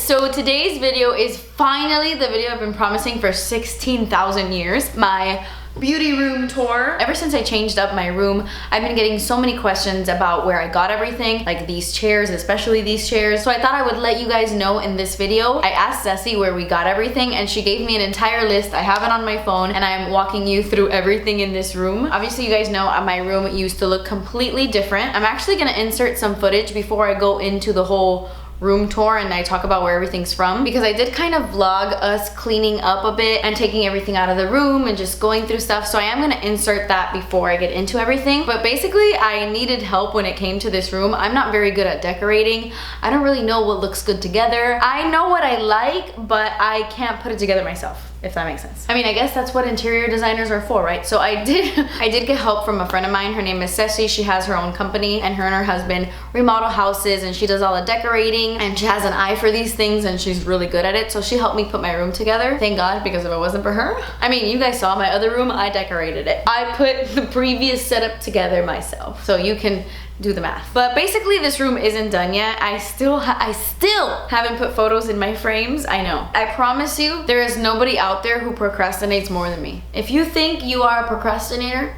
so today's video is finally the video I've been promising for 16,000 years. My beauty room tour. Ever since I changed up my room, I've been getting so many questions about where I got everything, like these chairs, especially these chairs. So I thought I would let you guys know in this video. I asked Ceci where we got everything and she gave me an entire list. I have it on my phone and I'm walking you through everything in this room. Obviously you guys know my room used to look completely different. I'm actually gonna insert some footage before I go into the whole room tour and I talk about where everything's from, because I did kind of vlog us cleaning up a bit and taking everything out of the room and just going through stuff. So I am gonna insert that before I get into everything. But basically I needed help when it came to this room. I'm not very good at decorating. I don't really know what looks good together. I know what I like, but I can't put it together myself, if that makes sense. I mean, I guess that's what interior designers are for, right? So I did get help from a friend of mine. Her name is Ceci. She has her own company and her husband remodel houses and she does all the decorating and she has an eye for these things and she's really good at it. So she helped me put my room together. Thank God, because if it wasn't for her, I mean, you guys saw my other room, I decorated it. I put the previous setup together myself. So you can do the math. But basically this room isn't done yet. I still haven't put photos in my frames. I know. I promise you, there is nobody out there who procrastinates more than me. If you think you are a procrastinator,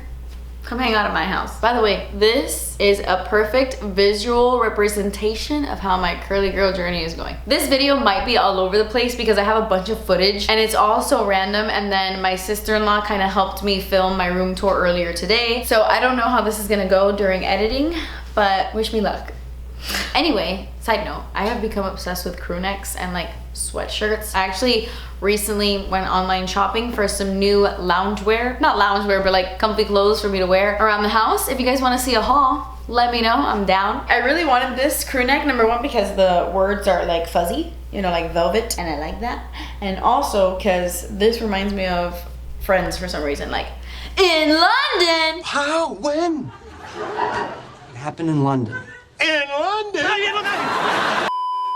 come hang out at my house. By the way, this is a perfect visual representation of how my curly girl journey is going. This video might be all over the place because I have a bunch of footage and it's all so random, and then my sister-in-law kind of helped me film my room tour earlier today. So I don't know how this is gonna go during editing, but wish me luck. Anyway, side note, I have become obsessed with crew necks and like sweatshirts. I actually recently went online shopping for some new loungewear, not loungewear, but like comfy clothes for me to wear around the house. If you guys want to see a haul, let me know, I'm down. I really wanted this crew neck, number one, because the words are like fuzzy, you know, like velvet, and I like that. And also because this reminds me of Friends for some reason, like in London. How? When? It happened in London. In London?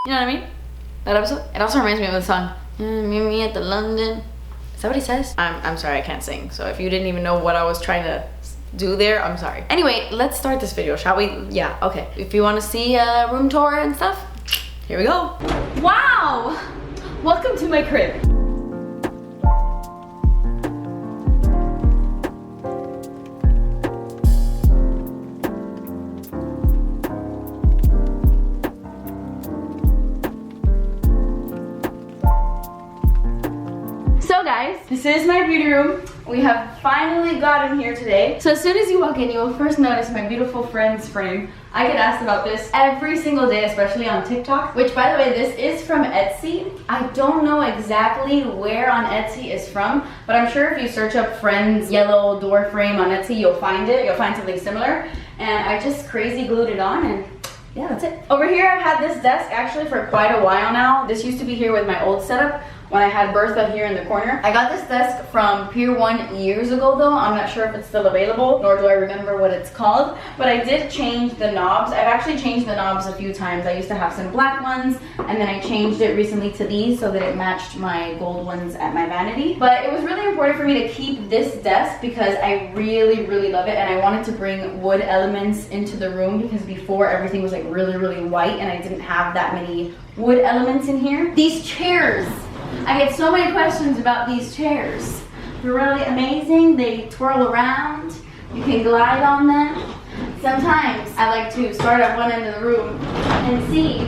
You know what I mean? That episode? It also reminds me of the song, Meet Me at the London. Is that what he says? I'm sorry, I can't sing. So if you didn't even know what I was trying to do there, I'm sorry. Anyway, let's start this video, shall we? Yeah, okay. If you want to see a room tour and stuff, here we go. Wow! Welcome to my crib. Guys, this is my beauty room. We have finally gotten here today. So as soon as you walk in, you will first notice my beautiful friend's frame. I get asked about this every single day, especially on TikTok, which by the way, this is from Etsy. I don't know exactly where on Etsy it's from, but I'm sure if you search up friend's yellow door frame on Etsy, you'll find it. You'll find something similar. And I just crazy glued it on and yeah, that's it. Over here, I've had this desk actually for quite a while now. This used to be here with my old setup when I had Bertha here in the corner. I got this desk from Pier 1 years ago though. I'm not sure if it's still available, nor do I remember what it's called, but I did change the knobs. I've actually changed the knobs a few times. I used to have some black ones, and then I changed it recently to these so that it matched my gold ones at my Vanity. But it was really important for me to keep this desk because I really, really love it, and I wanted to bring wood elements into the room because before everything was like really, really white and I didn't have that many wood elements in here. These chairs. I get so many questions about these chairs. They're really amazing. They twirl around. You can glide on them. Sometimes I like to start at one end of the room and see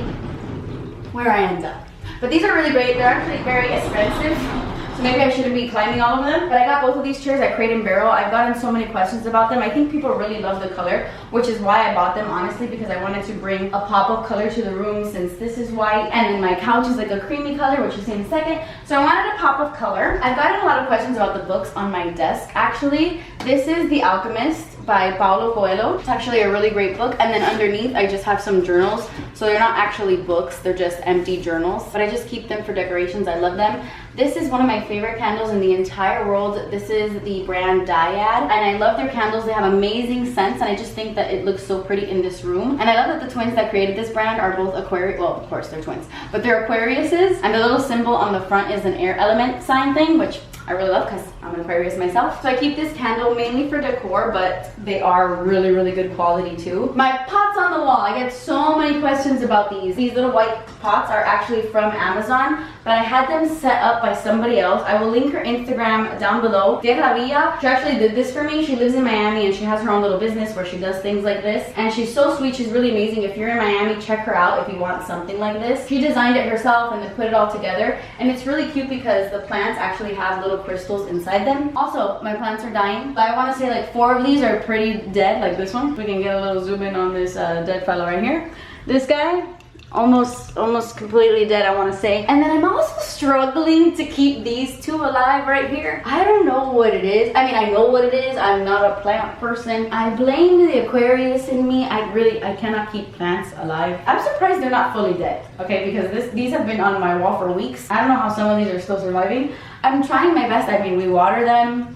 where I end up. But these are really great. They're actually very expensive. So maybe I shouldn't be climbing all of them. But I got both of these chairs at Crate & Barrel. I've gotten so many questions about them. I think people really love the color, which is why I bought them, honestly, because I wanted to bring a pop of color to the room since this is white. And then my couch is like a creamy color, which you'll see in a second. So I wanted a pop of color. I've gotten a lot of questions about the books on my desk. Actually, this is The Alchemist by Paulo Coelho. It's actually a really great book. And then underneath, I just have some journals. So they're not actually books, they're just empty journals. But I just keep them for decorations. I love them. This is one of my favorite candles in the entire world. This is the brand Dyad, and I love their candles. They have amazing scents, and I just think that it looks so pretty in this room. And I love that the twins that created this brand are both Aquarius. Well, of course they're twins, but they're Aquariuses, and the little symbol on the front is an air element sign thing, which I really love because I'm an Aquarius myself. So I keep this candle mainly for decor, but they are really, really good quality too. My pots on the wall. I get so many questions about these. These little white pots are actually from Amazon, but I had them set up by somebody else. I will link her Instagram down below. Tierra, she actually did this for me. She lives in Miami and she has her own little business where she does things like this. And she's so sweet. She's really amazing. If you're in Miami, check her out if you want something like this. She designed it herself and then put it all together. And it's really cute because the plants actually have little crystals inside them. Also, my plants are dying. But I want to say like 4 of these are pretty dead, like this one. We can get a little zoom in on this dead fellow right here. This guy, almost completely dead, I want to say. And then I'm also struggling to keep these 2 alive right here. I don't know what it is. I mean, I know what it is. I'm not a plant person. I blame the Aquarius in me. I cannot keep plants alive. I'm surprised they're not fully dead, okay? Because these have been on my wall for weeks. I don't know how some of these are still surviving. I'm trying my best. I mean, we water them.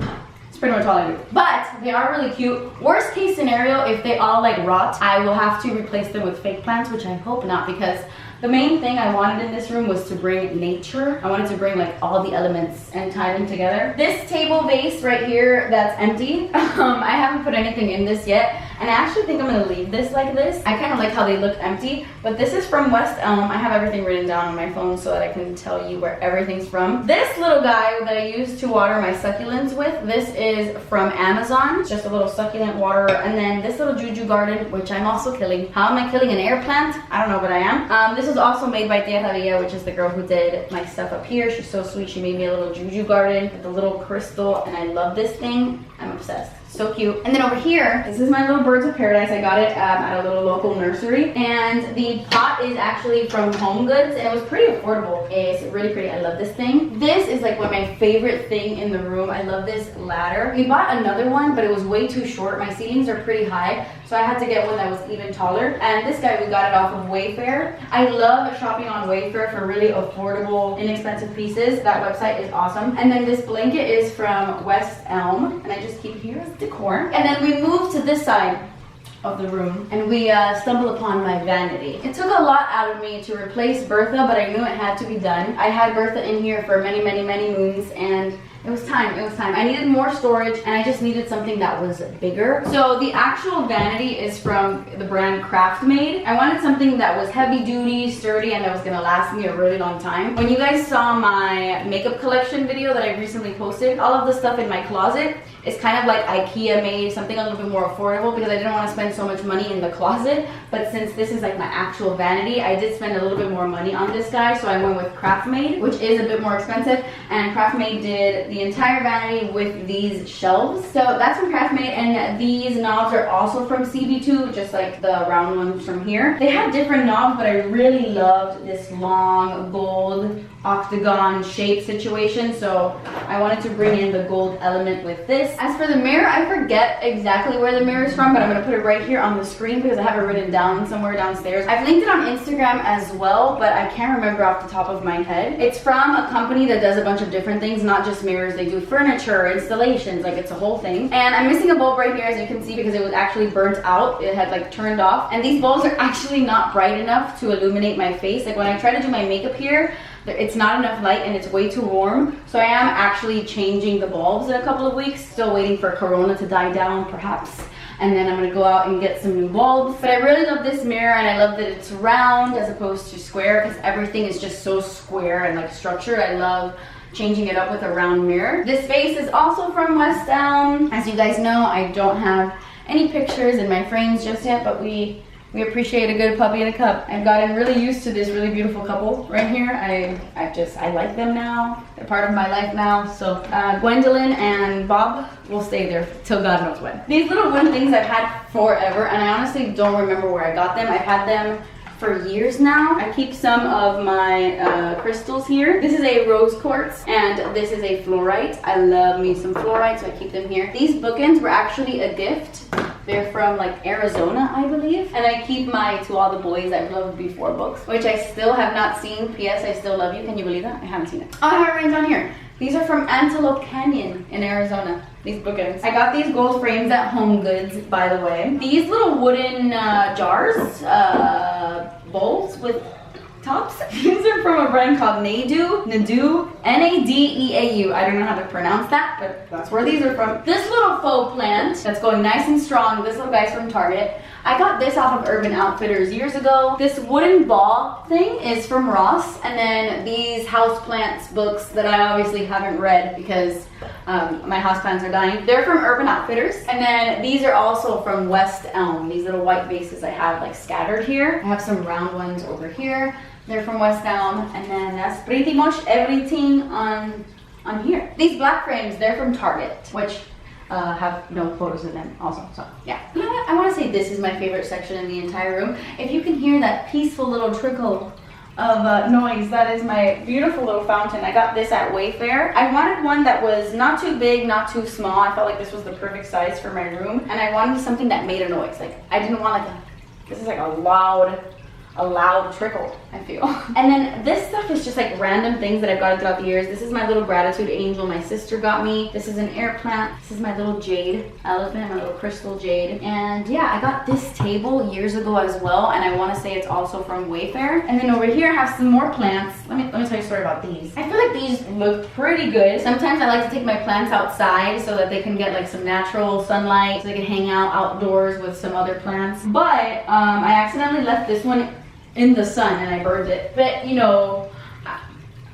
Pretty much all I do. But they are really cute. Worst case scenario, if they all like rot, I will have to replace them with fake plants, which I hope not, because the main thing I wanted in this room was to bring nature. I wanted to bring like all the elements and tie them together. This table vase right here that's empty, I haven't put anything in this yet. And I actually think I'm gonna leave this like this. I kind of like how they look empty, but this is from West Elm. I have everything written down on my phone so that I can tell you where everything's from. This little guy that I use to water my succulents with, this is from Amazon. It's just a little succulent waterer. And then this little juju garden, which I'm also killing. How am I killing an air plant? I don't know, but I am. This is also made by Tierra, which is the girl who did my stuff up here. She's so sweet. She made me a little juju garden with a little crystal, and I love this thing. I'm obsessed. So cute. And then over here, this is my little birds of paradise. I got it at a little local nursery. And the pot is actually from Home Goods, and it was pretty affordable. It's really pretty. I love this thing. This is like one of my favorite thing in the room. I love this ladder. We bought another one, but it was way too short. My ceilings are pretty high, so I had to get one that was even taller. And this guy, we got it off of Wayfair. I love shopping on Wayfair for really affordable, inexpensive pieces. That website is awesome. And then this blanket is from West Elm, and I just keep it here as decor. And then we moved to this side of the room, and we stumbled upon my vanity. It took a lot out of me to replace Bertha, but I knew it had to be done. I had Bertha in here for many, many, many moons, and it was time. It was time. I needed more storage, and I just needed something that was bigger. So the actual vanity is from the brand Craft Made. I wanted something that was heavy duty, sturdy, and that was gonna last me a really long time. When you guys saw my makeup collection video that I recently posted, all of the stuff in my closet is kind of like IKEA made, something a little bit more affordable because I didn't want to spend so much money in the closet. But since this is like my actual vanity, I did spend a little bit more money on this guy, so I went with Craft Made, which is a bit more expensive. And Craft Made did the entire vanity with these shelves. So that's from Craft Made, and these knobs are also from CB2, just like the round ones from here. They had different knobs, but I really loved this long gold octagon shape situation, so I wanted to bring in the gold element with this. As for the mirror, I forget exactly where the mirror is from, but I'm going to put it right here on the screen because I have it written down somewhere downstairs. I've linked it on Instagram as well, but I can't remember off the top of my head. It's from a company that does a bunch of different things, not just mirrors. They do furniture, installations, like it's a whole thing. And I'm missing a bulb right here, as you can see, because it was actually burnt out. It had like turned off, and these bulbs are actually not bright enough to illuminate my face. Like when I try to do my makeup here, it's not enough light and it's way too warm. So I am actually changing the bulbs in a couple of weeks. Still waiting for Corona to die down, perhaps. And then I'm gonna go out and get some new bulbs. But I really love this mirror, and I love that it's round as opposed to square, because everything is just so square and like structured. I love changing it up with a round mirror. This vase is also from West Elm. As you guys know, I don't have any pictures in my frames just yet, but we appreciate a good puppy in a cup. I've gotten really used to this really beautiful couple right here. I like them now. They're part of my life now. So Gwendolyn and Bob will stay there till God knows when. These little wooden things I've had forever, and I honestly don't remember where I got them. I've had them for years now. I keep some of my crystals here. This is a rose quartz, and this is a fluorite. I love me some fluorite, so I keep them here. These bookends were actually a gift. They're from like Arizona, I believe. And I keep my To All the Boys I've Loved Before books, which I still have not seen. P.S. I still love you. Can you believe that? I haven't seen it. Oh, I have it written down here. These are from Antelope Canyon in Arizona. These bookends. I got these gold frames at Home Goods, by the way. These little wooden jars, bowls with tops. These are from a brand called Nadu, N-A-D-E-A-U. I don't know how to pronounce that, but that's where these are from. This little faux plant that's going nice and strong. This little guy's from Target. I got this off of Urban Outfitters years ago. This wooden ball thing is from Ross. And then these houseplants books that I obviously haven't read because my houseplants are dying. They're from Urban Outfitters. And then these are also from West Elm. These little white vases I have like scattered here. I have some round ones over here. They're from West Elm. And then that's pretty much everything on here. These black frames, they're from Target, which have no photos in them also, so yeah. You know what, I want to say this is my favorite section in the entire room. If you can hear that peaceful little trickle of noise, that is my beautiful little fountain. I got this at Wayfair. I wanted one that was not too big, not too small. I felt like this was the perfect size for my room, and I wanted something that made a noise. Like, I didn't want like this is like a loud trickle, I feel. And then this stuff is just like random things that I've gotten throughout the years. This is my little gratitude angel my sister got me. This is an air plant. This is my little jade elephant, my little crystal jade. And yeah, I got this table years ago as well, and I want to say it's also from Wayfair. And then over here I have some more plants. Let me tell you a story about these. I feel like these look pretty good. Sometimes I like to take my plants outside so that they can get like some natural sunlight, so they can hang out outdoors with some other plants. But I accidentally left this one in the sun and I burned it, but you know,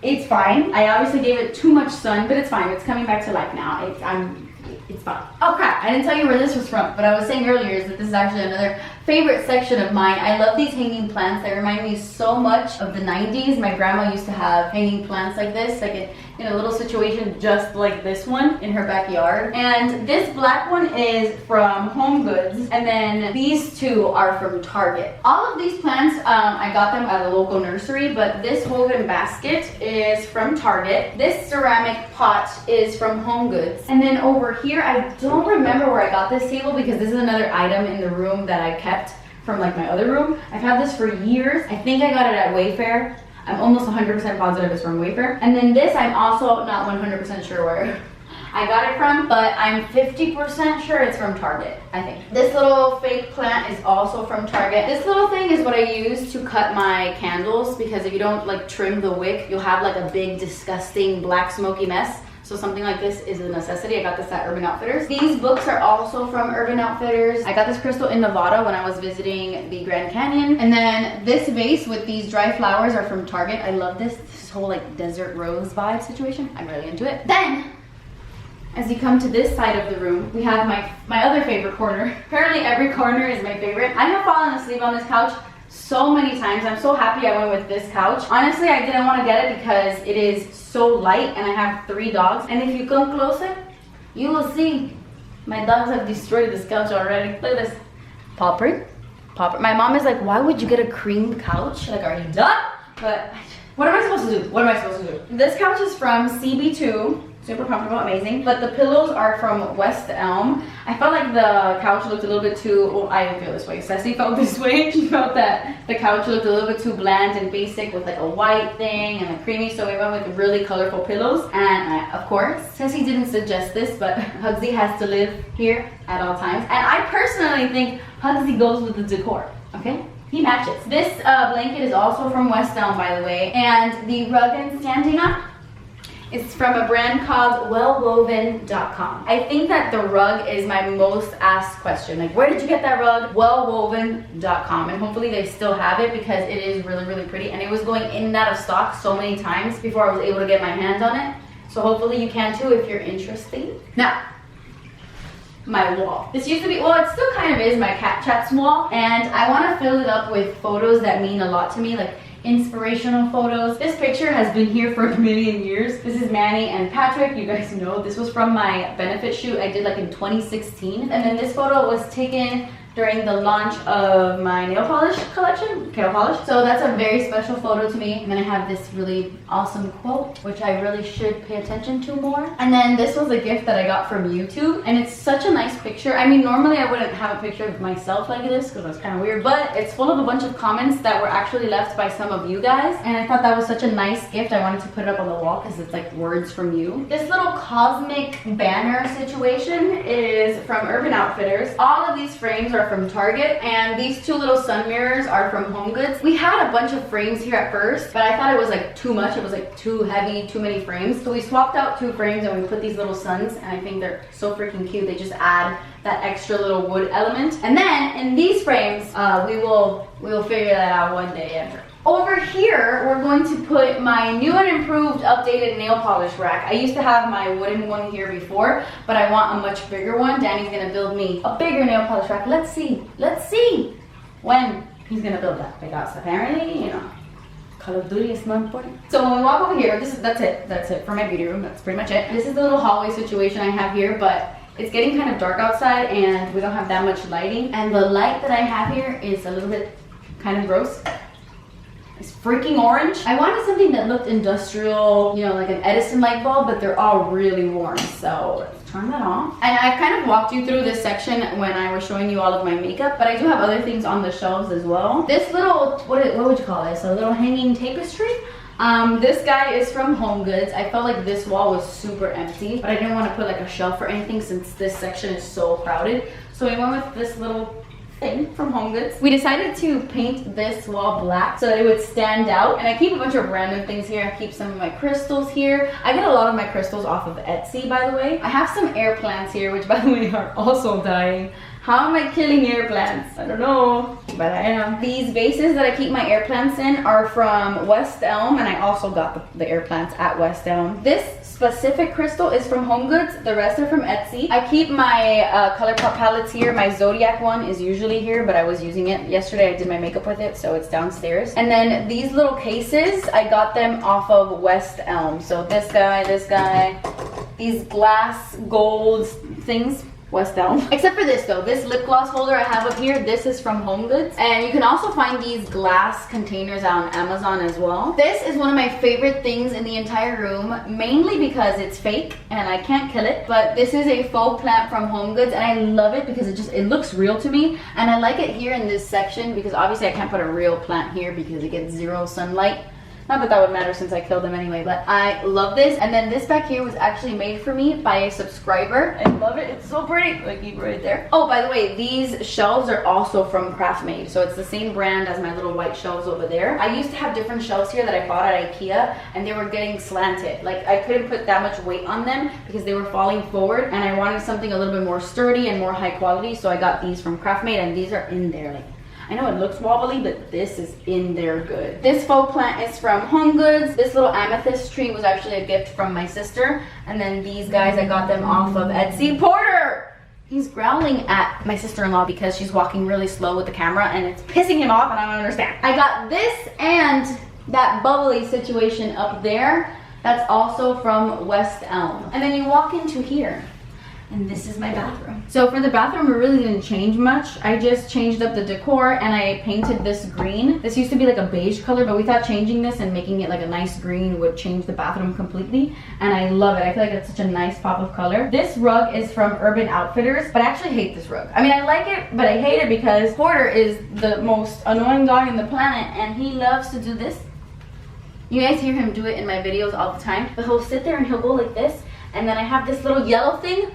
it's fine. I obviously gave it too much sun, but it's fine. It's coming back to life now. It's fine. Oh crap, I didn't tell you where this was from, but I was saying earlier is that this is actually another favorite section of mine. I love these hanging plants. They remind me so much of the 90s. My grandma used to have hanging plants like this, like in a little situation just like this one in her backyard. And this black one is from Home Goods, and then these two are from Target. All of these plants, I got them at a local nursery, but this woven basket is from Target. This ceramic pot is from Home Goods. And then over here, I don't remember where I got this table because this is another item in the room that I kept from like my other room. I've had this for years. I think I got it at Wayfair. I'm almost 100% positive it's from Wayfair. And then this, I'm also not 100% sure where I got it from, but I'm 50% sure it's from Target, I think. This little fake plant is also from Target. This little thing is what I use to cut my candles, because if you don't like trim the wick, you'll have like a big, disgusting, black, smoky mess. So something like this is a necessity. I got this at Urban Outfitters. These books are also from Urban Outfitters. I got this crystal in Nevada when I was visiting the Grand Canyon. And then this vase with these dry flowers are from Target. I love this whole like desert rose vibe situation. I'm really into it. Then, as you come to this side of the room, we have my other favorite corner. Apparently every corner is my favorite. I have fallen asleep on this couch so many times. I'm so happy I went with this couch. Honestly, I didn't want to get it because it is so light and I have 3 dogs. And if you come closer, you will see my dogs have destroyed this couch already. Look at this. Paw print. My mom is like, why would you get a cream couch? Like, are you done? But what am I supposed to do? What am I supposed to do? This couch is from CB2. Super comfortable, amazing. But the pillows are from West Elm. I felt like the couch looked a little bit too, well, I didn't feel this way. Ceci felt this way. She felt that the couch looked a little bit too bland and basic with like a white thing and a creamy. So we went with really colorful pillows. And of course, Ceci didn't suggest this, but Hugsy has to live here at all times. And I personally think Hugsy goes with the decor, okay? He matches. This blanket is also from West Elm, by the way. And the rug and standing up, it's from a brand called wellwoven.com. I think that the rug is my most asked question. Like, where did you get that rug? Wellwoven.com. And hopefully they still have it because it is really, really pretty. And it was going in and out of stock so many times before I was able to get my hands on it. So hopefully you can too if you're interested. Now, my wall. This used to be, well, it still kind of is my cat chats wall. And I want to fill it up with photos that mean a lot to me. Like, inspirational photos. This picture has been here for a million years. This is Manny and Patrick. You guys know this was from my benefit shoot I did like in 2016. And then this photo was taken during the launch of my nail polish collection, nail polish. So that's a very special photo to me. And then I have this really awesome quote, which I really should pay attention to more. And then this was a gift that I got from YouTube. And it's such a nice picture. I mean, normally I wouldn't have a picture of myself like this because that's kind of weird, but it's full of a bunch of comments that were actually left by some of you guys. And I thought that was such a nice gift. I wanted to put it up on the wall because it's like words from you. This little cosmic banner situation is from Urban Outfitters. All of these frames are are from Target, and these two little sun mirrors are from HomeGoods. We had a bunch of frames here at first, but I thought it was like too much. It was like too heavy, too many frames. So we swapped out 2 frames and we put these little suns, and I think they're so freaking cute. They just add that extra little wood element. And then in these frames, we will figure that out one day, I'm sure. Over here, we're going to put my new and improved updated nail polish rack. I used to have my wooden one here before, but I want a much bigger one. Danny's gonna build me a bigger nail polish rack. Let's see when he's gonna build that, because apparently, you know, Call of Duty is more important. So when we walk over here, that's it for my beauty room. That's pretty much it. This is the little hallway situation I have here, but it's getting kind of dark outside and we don't have that much lighting. And the light that I have here is a little bit kind of gross. It's freaking orange. I wanted something that looked industrial, you know, like an Edison light bulb, but they're all really warm. So let's turn that on. And I've kind of walked you through this section when I was showing you all of my makeup, but I do have other things on the shelves as well. This little, what would you call this? A little hanging tapestry. This guy is from HomeGoods. I felt like this wall was super empty, but I didn't want to put like a shelf or anything since this section is so crowded. So we went with this little thing from HomeGoods. We decided to paint this wall black so that it would stand out. And I keep a bunch of random things here. I keep some of my crystals here. I get a lot of my crystals off of Etsy, by the way. I have some air plants here, which by the way are also dying. How am I killing air plants? I don't know, but I am. These vases that I keep my air plants in are from West Elm, and I also got the air plants at West Elm. This specific crystal is from HomeGoods. The rest are from Etsy. I keep my ColourPop palettes here. My Zodiac one is usually here, but I was using it yesterday. I did my makeup with it, so it's downstairs. And then these little cases, I got them off of West Elm. So this guy, these glass gold things, West Elm. Except for this though, this lip gloss holder I have up here, this is from HomeGoods. And you can also find these glass containers on Amazon as well. This is one of my favorite things in the entire room, mainly because it's fake and I can't kill it. But this is a faux plant from HomeGoods and I love it because it looks real to me. And I like it here in this section because obviously I can't put a real plant here because it gets zero sunlight. Not that that would matter since I killed them anyway, but I love this. And then this back here was actually made for me by a subscriber. I love it. It's so pretty. Like, keep it right there. Oh, by the way, these shelves are also from Craftmade. So it's the same brand as my little white shelves over there. I used to have different shelves here that I bought at IKEA, and they were getting slanted. Like, I couldn't put that much weight on them because they were falling forward, and I wanted something a little bit more sturdy and more high quality. So I got these from Craftmade, and these are in there. Like, I know it looks wobbly, but this is in there good. This faux plant is from HomeGoods. This little amethyst tree was actually a gift from my sister. And then these guys, I got them off of Etsy. Porter! He's growling at my sister-in-law because she's walking really slow with the camera and it's pissing him off and I don't understand. I got this and that bubbly situation up there. That's also from West Elm. And then you walk into here. And this is my bathroom. So for the bathroom, we really didn't change much. I just changed up the decor and I painted this green. This used to be like a beige color, but we thought changing this and making it like a nice green would change the bathroom completely. And I love it. I feel like it's such a nice pop of color. This rug is from Urban Outfitters, but I actually hate this rug. I mean, I like it, but I hate it because Porter is the most annoying dog on the planet and he loves to do this. You guys hear him do it in my videos all the time, but he'll sit there and he'll go like this. And then I have this little yellow thing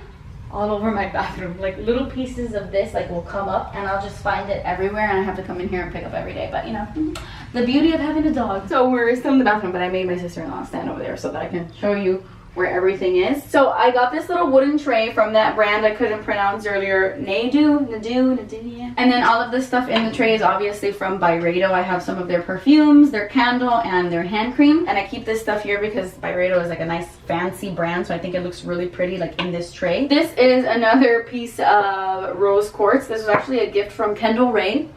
all over my bathroom. Like little pieces of this like will come up and I'll just find it everywhere and I have to come in here and pick up every day. But you know, the beauty of having a dog. So we're still in the bathroom, but I made my sister-in-law stand over there so that I can show you where everything is. So I got this little wooden tray from that brand I couldn't pronounce earlier, Nadu. And then all of this stuff in the tray is obviously from Byredo. I have some of their perfumes, their candle, and their hand cream. And I keep this stuff here because Byredo is like a nice fancy brand, so I think it looks really pretty like in this tray. This is another piece of rose quartz. This was actually a gift from Kendall Ray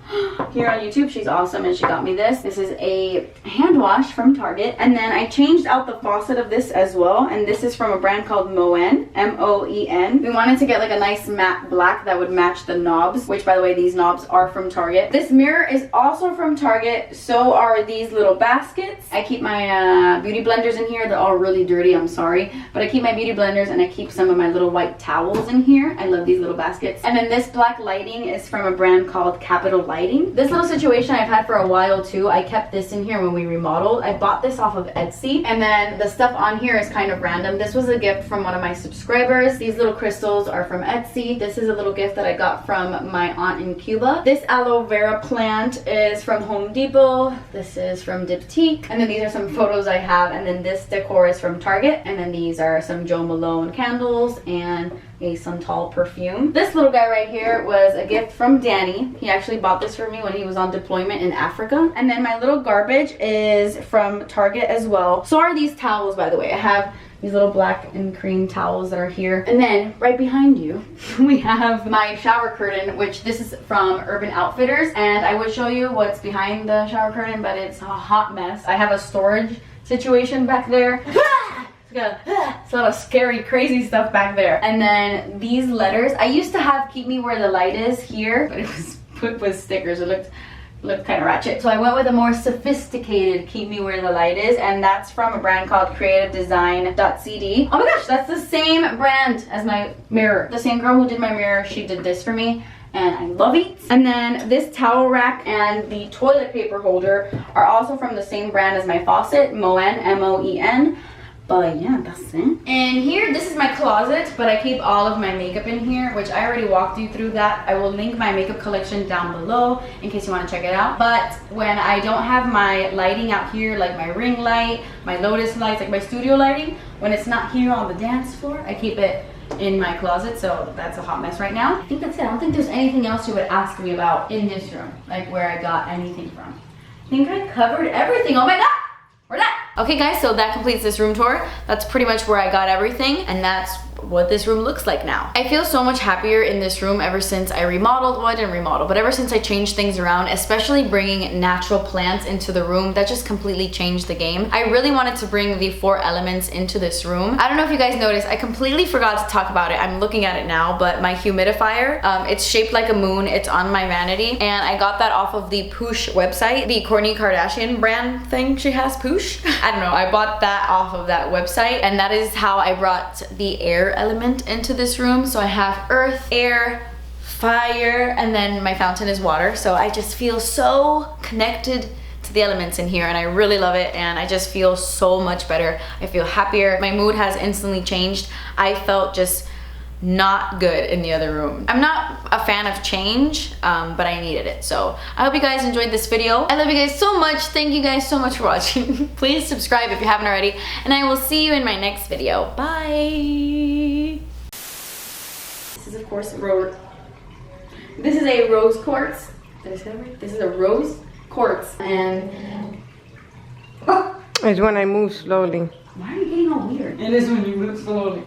here on YouTube. She's awesome and she got me this. This is a hand wash from Target. And then I changed out the faucet of this as well. And this is from a brand called Moen, M-O-E-N. We wanted to get like a nice matte black that would match the knobs, which by the way, these knobs are from Target. This mirror is also from Target. So are these little baskets. I keep my beauty blenders in here. They're all really dirty, I'm sorry. But I keep my beauty blenders and I keep some of my little white towels in here. I love these little baskets. And then this black lighting is from a brand called Capital Lighting. This little situation I've had for a while too. I kept this in here when we remodeled. I bought this off of Etsy. And then the stuff on here is kind of random. random. This was a gift from one of my subscribers. These little crystals are from Etsy. This is a little gift that I got from my aunt in Cuba. This aloe vera plant is from Home Depot. This is from Diptyque. And then these are some photos I have. And then this decor is from Target. And then these are some Jo Malone candles and a Santal perfume. This little guy right here was a gift from Danny. He actually bought this for me when he was on deployment in Africa. And then my little garbage is from Target as well. So are these towels, by the way. I have these little black and cream towels that are here. And then right behind you, we have my shower curtain, which this is from Urban Outfitters. And I would show you what's behind the shower curtain, but it's a hot mess. I have a storage situation back there. It's a lot of scary, crazy stuff back there. And then these letters, I used to have Keep Me Where the Light Is here, but it was put with stickers. It looked kind of ratchet. So I went with a more sophisticated Keep Me Where the Light Is, and that's from a brand called creativedesign.cd. Oh my gosh, that's the same brand as my mirror. The same girl who did my mirror, she did this for me, and I love it. And then this towel rack and the toilet paper holder are also from the same brand as my faucet, Moen, M-O-E-N. But yeah, that's it. And here, this is my closet, but I keep all of my makeup in here, which I already walked you through that. I will link my makeup collection down below in case you want to check it out. But when I don't have my lighting out here, like my ring light, my Lotus lights, like my studio lighting, when it's not here on the dance floor, I keep it in my closet. So that's a hot mess right now. I think that's it. I don't think there's anything else you would ask me about in this room, like where I got anything from. I think I covered everything. Oh my god! We're done. Okay guys, so that completes this room tour. That's pretty much where I got everything, and that's what this room looks like now. I feel so much happier in this room ever since I remodeled. Well, I didn't remodel, but ever since I changed things around, especially bringing natural plants into the room, that just completely changed the game. I really wanted to bring the 4 elements into this room. I don't know if you guys noticed, I completely forgot to talk about it. I'm looking at it now, but my humidifier, it's shaped like a moon. It's on my Vanity, and I got that off of the Poosh website, the Kourtney Kardashian brand thing she has, Poosh. I don't know, I bought that off of that website, and that is how I brought the air element into this room. So I have earth, air, fire, and then my fountain is water. So I just feel so connected to the elements in here, and I really love it, and I just feel so much better. I feel happier. My mood has instantly changed. I felt just not good in the other room. I'm not a fan of change, but I needed it. So I hope you guys enjoyed this video. I love you guys so much. Thank you guys so much for watching. Please subscribe if you haven't already, and I will see you in my next video. Bye. This is of course rose. This is a rose quartz. Did I say that right? This is a rose quartz, and it's when I move slowly. Why are you getting all weird? It is when you move slowly.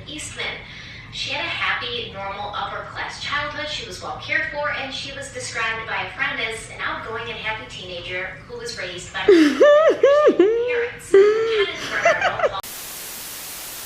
Eastman. She had a happy, normal, upper-class childhood. She was well cared for, and she was described by a friend as an outgoing and happy teenager who was raised by parents.